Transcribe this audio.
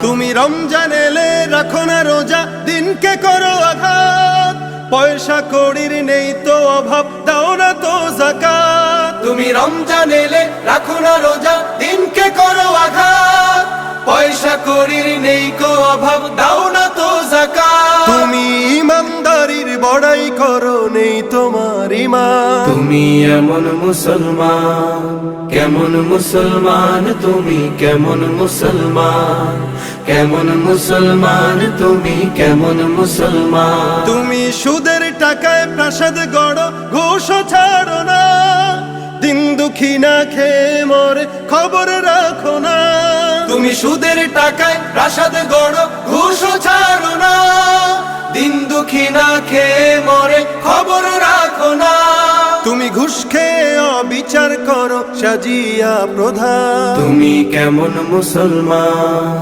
তুমি রমজান এলে রাখো না রোজা, দিনকে করো আঘাত। পয়সা কড়ির নেই তো অভাব, দাও না তো যাকাত। তুমি রমজান এলে রাখো না রোজা, দিনকে করো আঘাত। পয়সা কড়ির নেই কো অভাব, দাও না তো যাকাত। তুমি ইমানদারির বড়াই করো, নেই তোমার ঈমান। তুমি এমন মুসলমান, কেমন মুসলমান তুমি, কেমন মুসলমান, কেমন মুসলমান তুমি, কেমন মুসলমান। তুমি সুদের টাকায় প্রাসাদ গড়ো, ঘুষও ছাড়ো না। দিন দুঃখী না খেয়ে মরে, খবর রাখো না। তুমি সুদের টাকায় প্রাসাদ গড়ো, ঘুষও ছাড়ো না। দিন দুঃখী না খেয়ে মরে, খবর রাখো না। তুমি ঘুষ খেয়ে অবিচার করো, সাজিয়া প্রধান। তুমি কেমন মুসলমান,